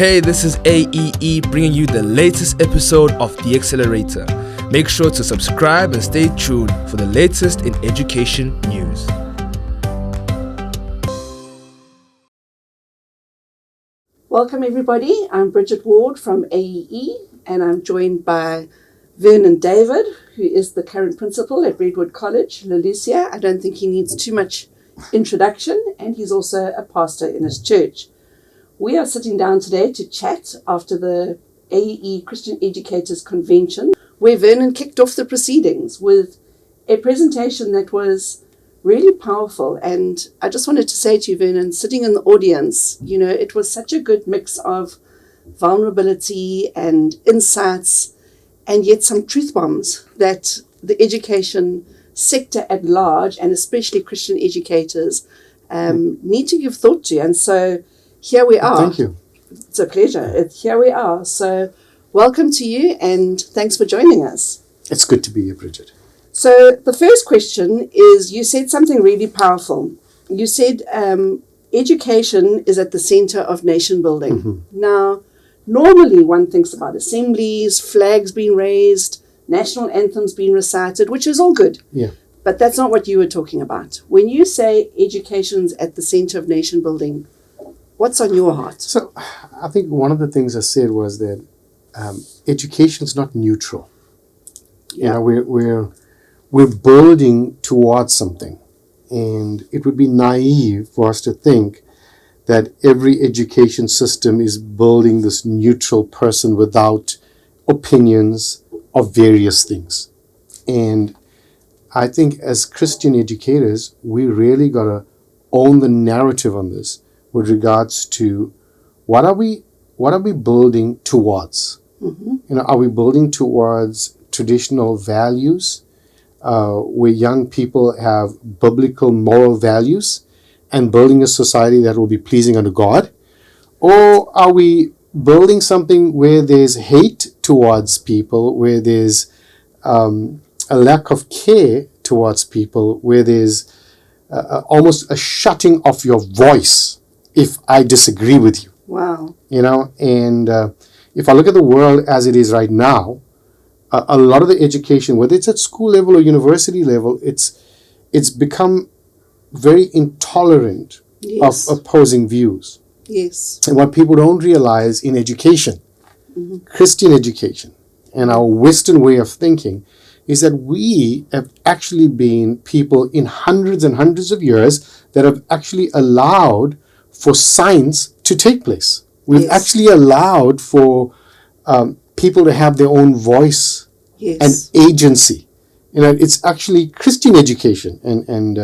Hey, this is AEE bringing you the latest episode of The Accelerator. Make sure to subscribe and stay tuned for the latest in education news. Welcome everybody, I'm Bridget Ward from AEE and I'm joined by Vernon David, who is the current principal at Redwood College, Lelicia. I don't think he needs too much introduction, and he's also a pastor in his church. We are sitting down today to chat after the AEE Christian Educators Convention, where Vernon kicked off the proceedings with a presentation that was really powerful. And I just wanted to say to you, Vernon, sitting in the audience, it was such a good mix of vulnerability and insights, and yet some truth bombs that the education sector at large, and especially Christian educators, need to give thought to. And so here we are. Thank you. It's a pleasure. Here we are. So welcome to you, and thanks for joining us. It's good to be here, Bridget. So the first question is, you said something really powerful. You said education is at the center of nation building. Mm-hmm. Now, normally one thinks about assemblies, flags being raised, national anthems being recited, which is all good. Yeah. But that's not what you were talking about. When you say education's at the center of nation building, what's on your heart? So I think one of the things I said was that education's not neutral. Yeah. We're building towards something, and it would be naive for us to think that every education system is building this neutral person without opinions of various things. And I think as Christian educators, we really got to own the narrative on this with regards to what are we building towards? Mm-hmm. Are we building towards traditional values where young people have biblical moral values and building a society that will be pleasing unto God? Or are we building something where there's hate towards people, where there's a lack of care towards people, where there's almost a shutting off your voice if I disagree with you? Wow. And if I look at the world as it is right now, a lot of the education, whether it's at school level or university level, it's become very intolerant Yes. of opposing views. Yes. And what people don't realize in education, Mm-hmm. Christian education, and our Western way of thinking, is that we have actually been people in hundreds and hundreds of years that have actually allowed for science to take place. We've Yes. actually allowed for people to have their own voice Yes. and agency. It's actually Christian education and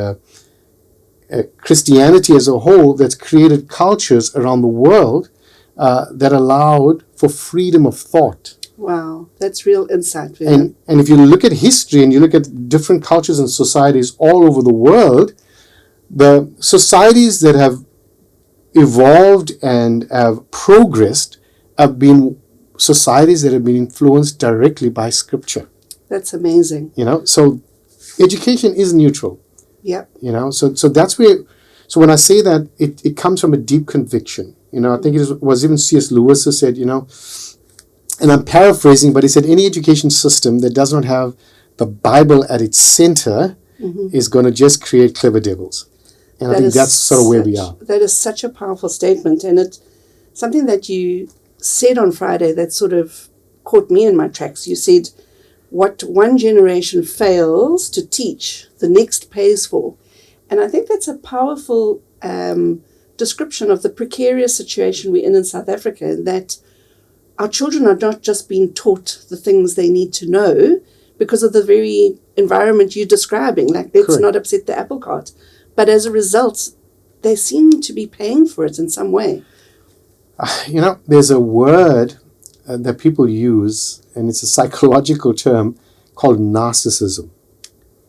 Christianity as a whole that's created cultures around the world that allowed for freedom of thought. Wow. That's real insight, Vernon. And if you look at history and you look at different cultures and societies all over the world, the societies that have evolved and have progressed have been societies that have been influenced directly by Scripture. That's amazing. So education is neutral. Yep. So that's where. So when I say that, it comes from a deep conviction. I think it was even C.S. Lewis who said, and I'm paraphrasing, but he said any education system that does not have the Bible at its center Mm-hmm. is going to just create clever devils. And I think that's sort of where we are. That is such a powerful statement, and it's something that you said on Friday that sort of caught me in my tracks. You said, what one generation fails to teach, the next pays for. And I think that's a powerful description of the precarious situation we're in South Africa, that our children are not just being taught the things they need to know because of the very environment you're describing, like let's Correct. not upset the apple cart. But as a result, they seem to be paying for it in some way. There's a word that people use, and it's a psychological term called narcissism.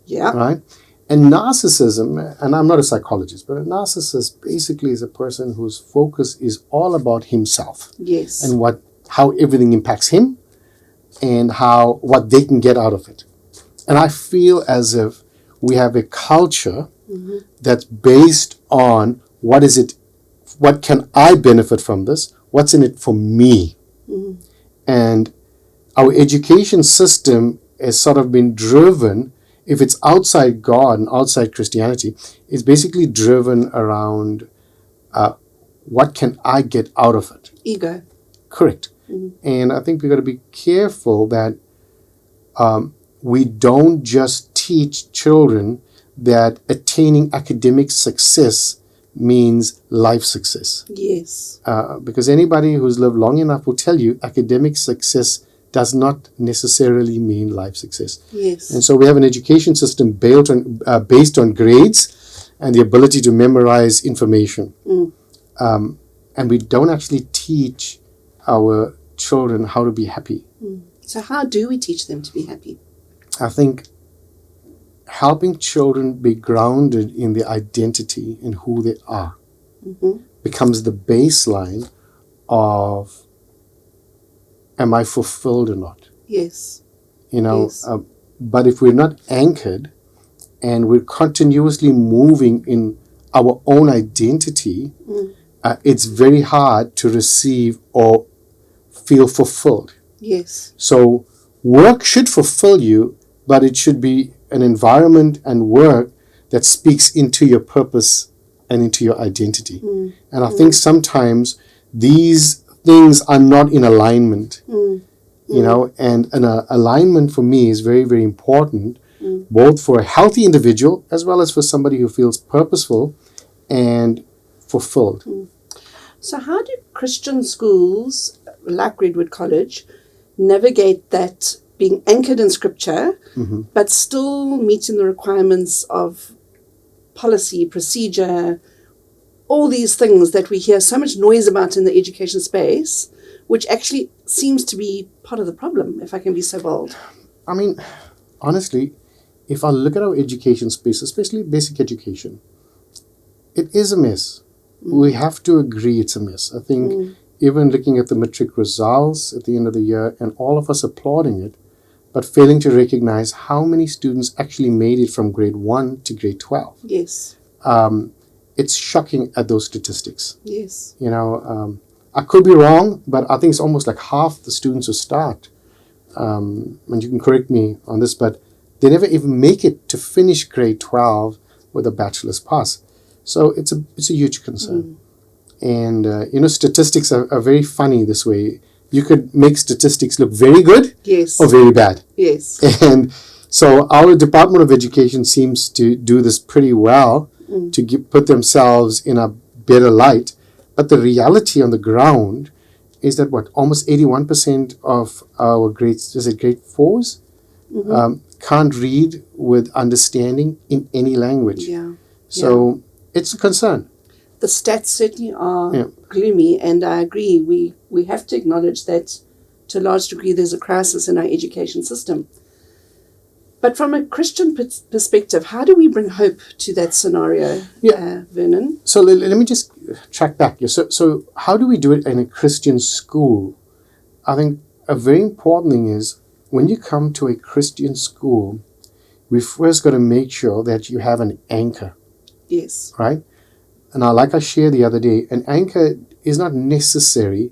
Yeah. Right? And narcissism, and I'm not a psychologist, but a narcissist basically is a person whose focus is all about himself. Yes. And how everything impacts him and what they can get out of it. And I feel as if we have a culture that's based on what can I benefit from this? what's in it for me? And our education system has sort of been driven, if it's outside God and outside Christianity, it's basically driven around what can I get out of it? Ego. Correct. And I think we've got to be careful that we don't just teach children that attaining academic success means life success. Yes. Because anybody who's lived long enough will tell you academic success does not necessarily mean life success. Yes. And so we have an education system based on grades and the ability to memorize information. And we don't actually teach our children how to be happy. So how do we teach them to be happy? I think helping children be grounded in their identity and who they are becomes the baseline of, am I fulfilled or not? Yes. Yes. But if we're not anchored and we're continuously moving in our own identity, it's very hard to receive or feel fulfilled. Yes. So work should fulfill you, but it should be an environment and work that speaks into your purpose and into your identity. And I think sometimes these things are not in alignment, and an alignment for me is very, very important, both for a healthy individual as well as for somebody who feels purposeful and fulfilled. So how do Christian schools, like Redwood College, navigate that being anchored in Scripture, but still meeting the requirements of policy, procedure, all these things that we hear so much noise about in the education space, which actually seems to be part of the problem, if I can be so bold? I mean, honestly, if I look at our education space, especially basic education, it is a mess. We have to agree it's a mess. I think even looking at the matric results at the end of the year and all of us applauding it, but failing to recognize how many students actually made it from grade 1 to grade 12. Yes. It's shocking at those statistics. Yes. I could be wrong, but I think it's almost like half the students who start, and you can correct me on this, but they never even make it to finish grade 12 with a bachelor's pass. So it's a huge concern. And, statistics are very funny this way. You could make statistics look very good Yes. or very bad. Yes. And so our Department of Education seems to do this pretty well to put themselves in a better light. But the reality on the ground is that almost 81% of our grades, is it grade 4s, can't read with understanding in any language. Yeah. So it's a concern. The stats certainly are gloomy, and I agree. We have to acknowledge that to a large degree there's a crisis in our education system. But from a Christian perspective, how do we bring hope to that scenario, Vernon? So let me just track back. So how do we do it in a Christian school? I think a very important thing is when you come to a Christian school, we first got to make sure that you have an anchor. Yes. Right? And now, like I shared the other day, an anchor is not necessary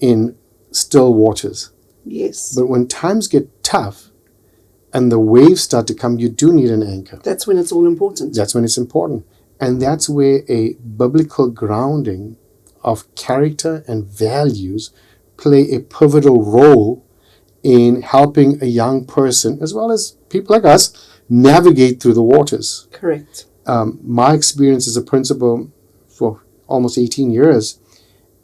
in still waters. Yes. But when times get tough and the waves start to come, you do need an anchor. That's when it's all important. That's when it's important. And that's where a biblical grounding of character and values play a pivotal role in helping a young person, as well as people like us, navigate through the waters. Correct. My experience as a principal for almost 18 years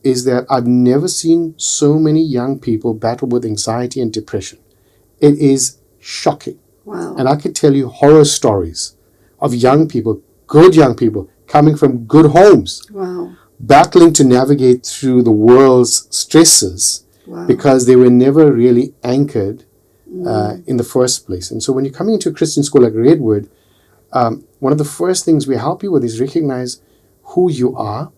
is that I've never seen so many young people battle with anxiety and depression. It is shocking. Wow. And I could tell you horror stories of young people, good young people, coming from good homes, Wow. battling to navigate through the world's stresses because they were never really anchored in the first place. And so when you're coming into a Christian school like Redwood, one of the first things we help you with is recognize who you are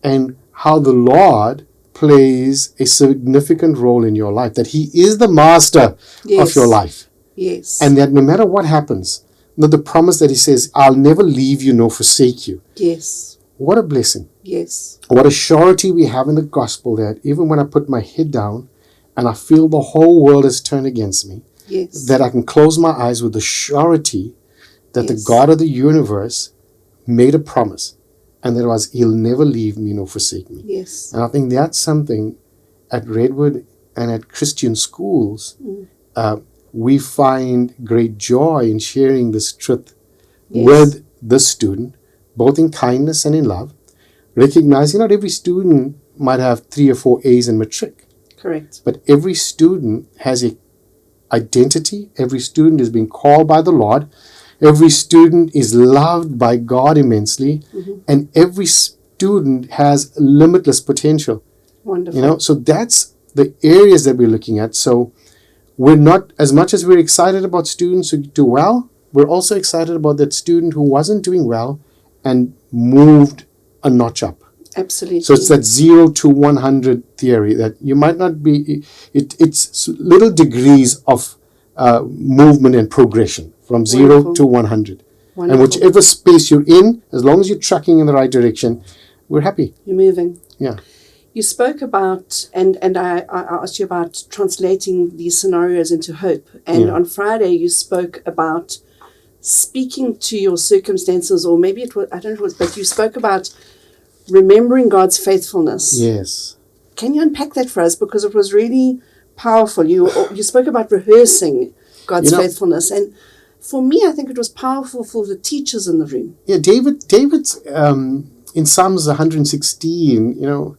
and how the Lord plays a significant role in your life, that He is the master of your life. Yes. And that no matter what happens, the promise that He says, I'll never leave you nor forsake you. Yes. What a blessing. Yes. What a surety we have in the gospel that even when I put my head down and I feel the whole world is turned against me, Yes. that I can close my eyes with the surety that the God of the universe made a promise, and that was He'll never leave me nor forsake me. Yes. And I think that's something at Redwood and at Christian schools, we find great joy in sharing this truth with the student, both in kindness and in love, recognizing not every student might have 3 or 4 A's in matric. Correct. But every student has a identity. Every student is being called by the Lord. Every student is loved by God immensely. And every student has limitless potential. Wonderful. So that's the areas that we're looking at. So we're not, as much as we're excited about students who do well, we're also excited about that student who wasn't doing well and moved a notch up. Absolutely. So it's that 0 to 100 theory that you might not be, it's little degrees of movement and progression from 0 to 100. Wonderful. And whichever space you're in, as long as you're tracking in the right direction, we're happy. You're moving. Yeah. You spoke about, and I asked you about translating these scenarios into hope. And on Friday, you spoke about speaking to your circumstances, or maybe it was, I don't know if it was, but you spoke about remembering God's faithfulness. Yes. Can you unpack that for us? Because it was really powerful. You spoke about rehearsing God's faithfulness. And for me, I think it was powerful for the teachers in the room. Yeah, David's in Psalms 116,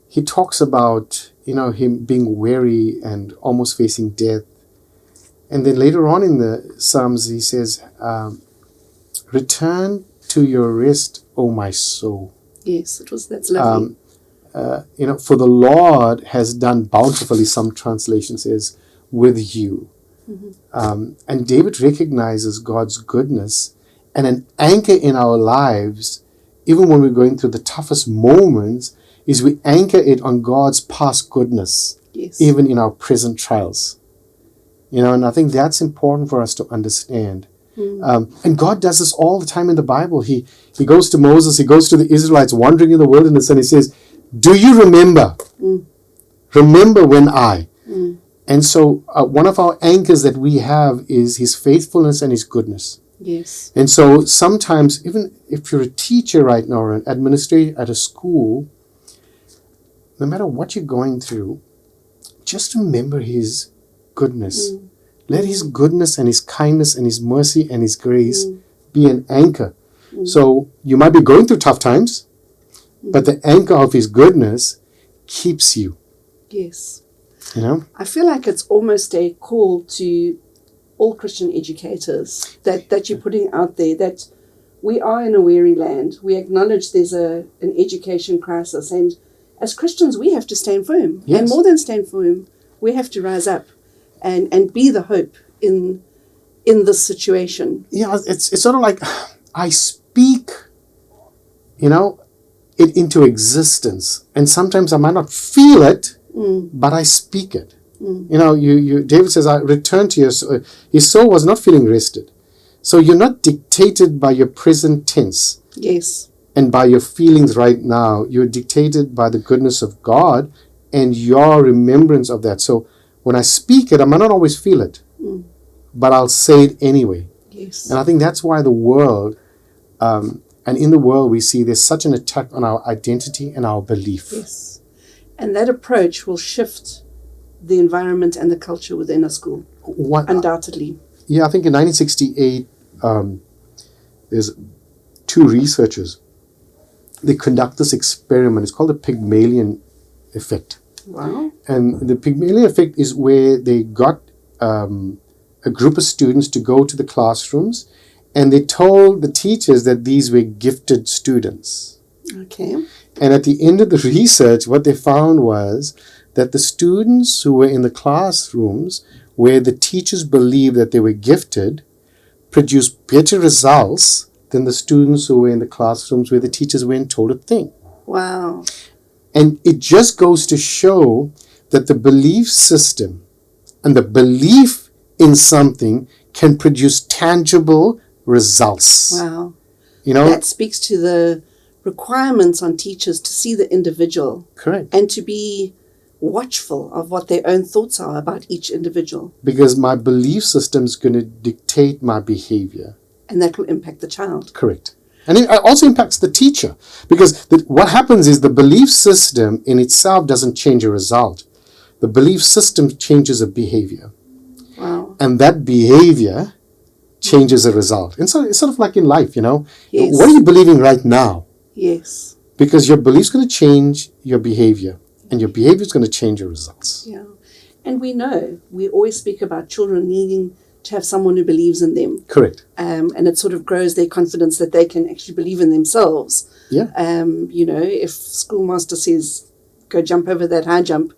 he talks about, him being weary and almost facing death. And then later on in the Psalms, he says, return to your rest, O my soul. Yes, that's lovely. For the Lord has done bountifully, some translation says, with you. And David recognizes God's goodness, and an anchor in our lives, even when we're going through the toughest moments, is we anchor it on God's past goodness, even in our present trials. And I think that's important for us to understand. And God does this all the time in the Bible. He goes to Moses, he goes to the Israelites wandering in the wilderness, and he says, do you remember? Remember when I... And so one of our anchors that we have is His faithfulness and His goodness. Yes. And so sometimes, even if you're a teacher right now or an administrator at a school, no matter what you're going through, just remember His goodness. Let His goodness and His kindness and His mercy and His grace be an anchor. So you might be going through tough times, but the anchor of His goodness keeps you. Yes. I feel like it's almost a call to all Christian educators that you're putting out there, that we are in a weary land. We acknowledge there's an education crisis, and as Christians we have to stand firm. Yes. And more than stand firm, we have to rise up and be the hope in this situation. Yeah, it's sort of like I speak, it into existence, and sometimes I might not feel it, but I speak it. David says, I return to your soul. His soul was not feeling rested. So you're not dictated by your present tense. Yes. And by your feelings right now. You're dictated by the goodness of God and your remembrance of that. So when I speak it, I might not always feel it, but I'll say it anyway. Yes. And I think that's why the world, and in the world we see there's such an attack on our identity and our belief. Yes. And that approach will shift the environment and the culture within a school, undoubtedly. Yeah, I think in 1968, there's 2 researchers. They conduct this experiment. It's called the Pygmalion effect. Wow. And the Pygmalion effect is where they got a group of students to go to the classrooms, and they told the teachers that these were gifted students. Okay. And at the end of the research, what they found was that the students who were in the classrooms where the teachers believed that they were gifted produced better results than the students who were in the classrooms where the teachers weren't told a thing. Wow. And it just goes to show that the belief system and the belief in something can produce tangible results. Wow. That speaks to the requirements on teachers to see the individual. Correct. And to be watchful of what their own thoughts are about each individual. Because my belief system is going to dictate my behavior. And that will impact the child. Correct. And it also impacts the teacher. Because what happens is the belief system in itself doesn't change a result. The belief system changes a behavior. Wow. And that behavior changes a result. And so it's sort of like in life, Yes. What are you believing right now? Yes. Because your belief's going to change your behavior. And your behavior is going to change your results. Yeah. And we always speak about children needing to have someone who believes in them. Correct. And it sort of grows their confidence that they can actually believe in themselves. Yeah. If schoolmaster says, go jump over that high jump,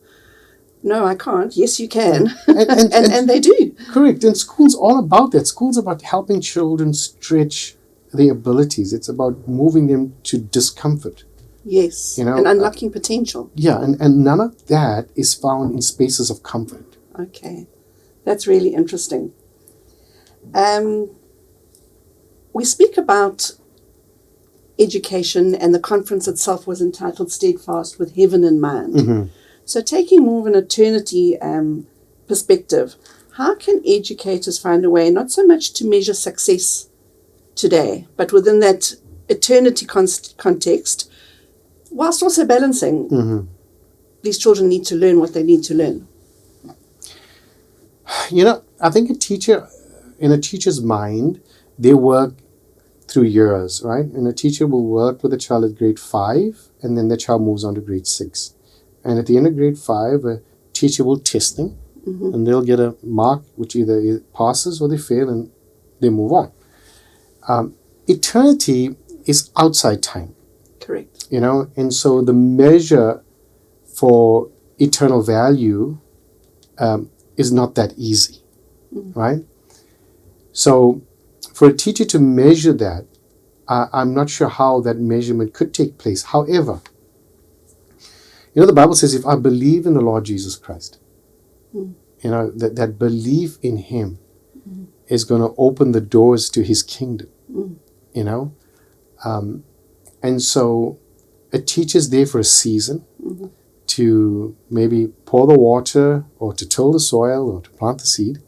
no, I can't. Yes, you can. And they do. Correct. And school's all about that. School's about helping children stretch their abilities. It's about moving them to discomfort. Yes. And unlocking potential. Yeah. And none of that is found in spaces of comfort. Okay. That's really interesting. We speak about education, and the conference itself was entitled Steadfast with Heaven in Mind. Mm-hmm. So taking more of an eternity perspective, how can educators find a way not so much to measure success today, but within that eternity context, whilst also balancing these children need to learn what they need to learn? I think in a teacher's mind, they work through years, right? And a teacher will work with a child at grade 5, and then the child moves on to grade 6. And at the end of grade 5, a teacher will test them, and they'll get a mark which either passes or they fail, and they move on. Eternity is outside time. Correct. And so the measure for eternal value is not that easy, right? So for a teacher to measure that, I'm not sure how that measurement could take place. However, the Bible says, if I believe in the Lord Jesus Christ, that belief in Him is going to open the doors to His kingdom, and so a teacher's there for a season to maybe pour the water or to till the soil or to plant the seed,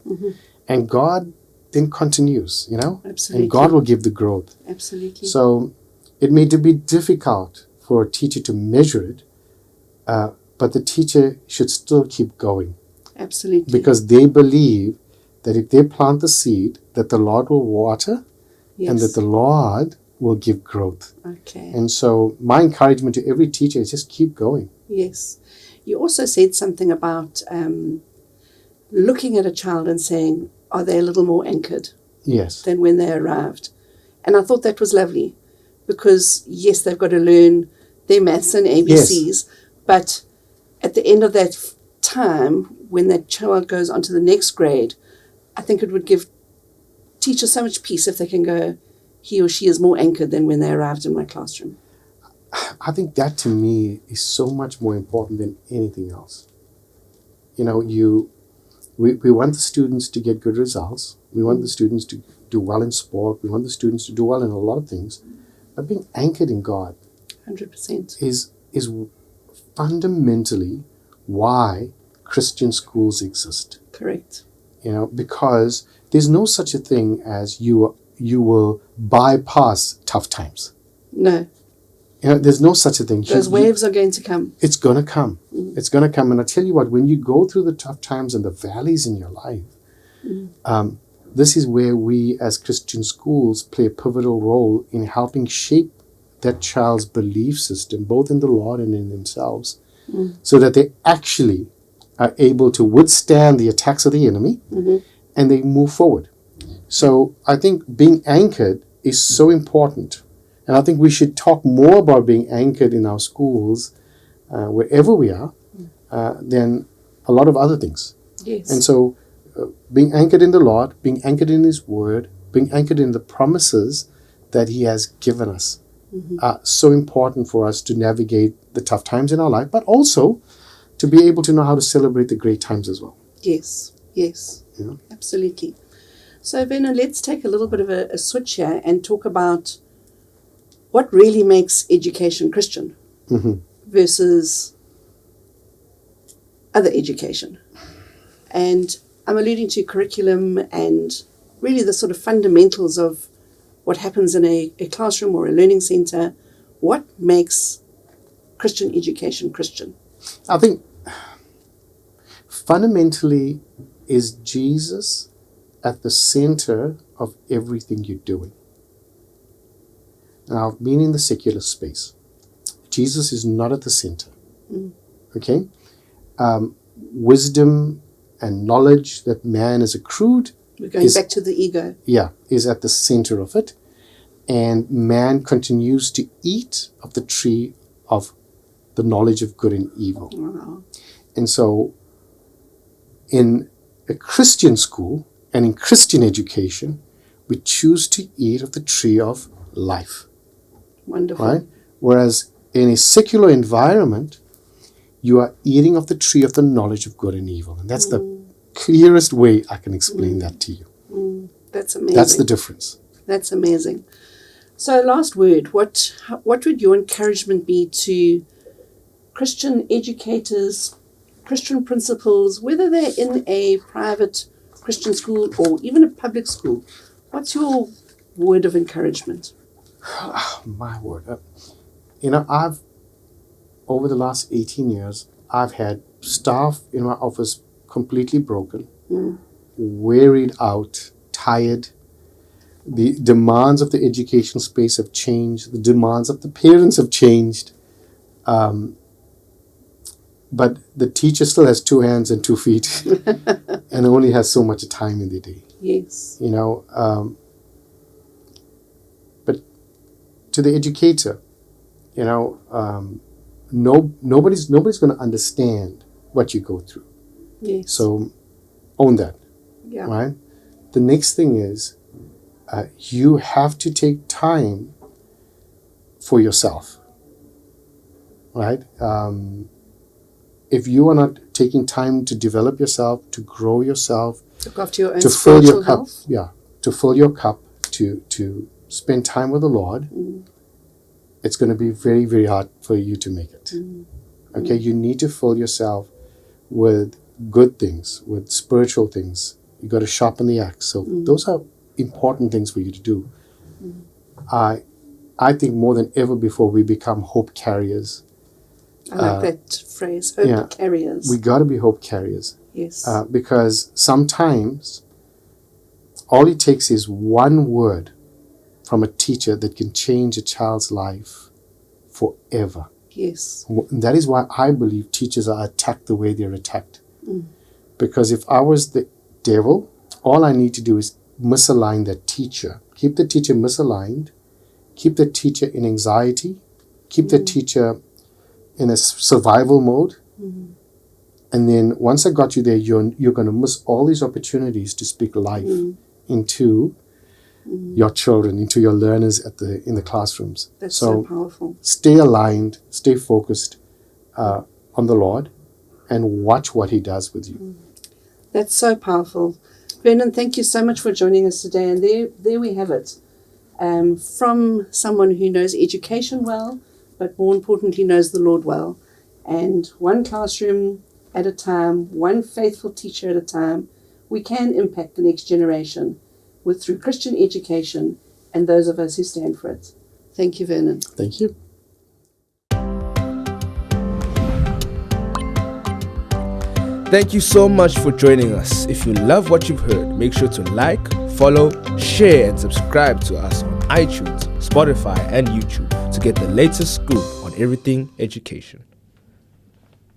and God then continues, Absolutely. and God will give the growth. Absolutely. So it may be difficult for a teacher to measure it, but the teacher should still keep going. Absolutely. Because they believe that if they plant the seed, that the Lord will water, and that the Lord will give growth. Okay. And so my encouragement to every teacher is just keep going. Yes. You also said something about looking at a child and saying, are they a little more anchored Yes. than when they arrived? And I thought that was lovely because, yes, they've got to learn their maths and ABCs, but at the end of that time, when that child goes on to the next grade, I think it would give teachers so much peace if they can go, he or she is more anchored than when they arrived in my classroom. I think that to me is so much more important than anything else. We want the students to get good results. We want the students to do well in sport. We want the students to do well in a lot of things. But being anchored in God 100%. is fundamentally why Christian schools exist. Correct. Because there's no such a thing as you will bypass tough times. No. There's no such a thing. Those waves are going to come. It's going to come. It's going to come. And I tell you what, when you go through the tough times and the valleys in your life, this is where we as Christian schools play a pivotal role in helping shape that child's belief system, both in the Lord and in themselves, so that they actually are able to withstand the attacks of the enemy and they move forward. So I think being anchored is so important. And I think we should talk more about being anchored in our schools, wherever we are, than a lot of other things. Yes. And so being anchored in the Lord, being anchored in His Word, being anchored in the promises that He has given us are so important for us to navigate the tough times in our life, but also to be able to know how to celebrate the great times as well. Yes. Absolutely. So, Vernon, let's take a little bit of a switch here and talk about what really makes education Christian versus other education. And I'm alluding to curriculum and really the sort of fundamentals of what happens in a classroom or a learning center. What makes Christian education Christian? I think fundamentally is Jesus at the center of everything you're doing. Now, I've been in the secular space. Jesus is not at the center. Okay? Wisdom and knowledge that man has accrued. We're going back to the ego. Yeah, is at the center of it. And man continues to eat of the tree of the knowledge of good and evil. Wow. And so in a Christian school and in Christian education, we choose to eat of the tree of life. Wonderful. Right? Whereas in a secular environment, you are eating of the tree of the knowledge of good and evil. And that's the clearest way I can explain that to you. That's amazing. That's the difference. That's amazing. So last word, what would your encouragement be to Christian educators, Christian principals, whether they're in a private Christian school or even a public school? What's your word of encouragement? My word. I've, over the last 18 years, I've had staff in my office completely broken, wearied out, tired. The demands of the education space have changed. The demands of the parents have changed. But the teacher still has 2 hands and 2 feet and only has so much time in the day. Yes. But to the educator, nobody's going to understand what you go through. Yes. So own that. Yeah. Right? The next thing is you have to take time for yourself. Right? If you are not taking time to develop yourself, to grow yourself, look after your own to fill your cup, health. to fill your cup, to spend time with the Lord, it's going to be very, very hard for you to make it. Okay, you need to fill yourself with good things, with spiritual things. You got to sharpen the axe. So those are important things for you to do. I think more than ever before we become hope carriers. I like that phrase, hope carriers. We got to be hope carriers. Yes. Because sometimes all it takes is one word from a teacher that can change a child's life forever. Yes. And that is why I believe teachers are attacked the way they're attacked. Because if I was the devil, all I need to do is misalign that teacher. Keep the teacher misaligned. Keep the teacher in anxiety. Keep the teacher in a survival mode. And then once I got you there, you're going to miss all these opportunities to speak life into your children, into your learners in the classrooms. That's so powerful. Stay aligned, stay focused on the Lord, and watch what He does with you. That's so powerful. Vernon, thank you so much for joining us today. And there we have it. From someone who knows education well, but more importantly knows the Lord well. And one classroom at a time, one faithful teacher at a time, we can impact the next generation through Christian education and those of us who stand for it. Thank you, Vernon. Thank you. Thank you so much for joining us. If you love what you've heard, make sure to like, follow, share, and subscribe to us on iTunes, Spotify, and YouTube to get the latest scoop on everything education.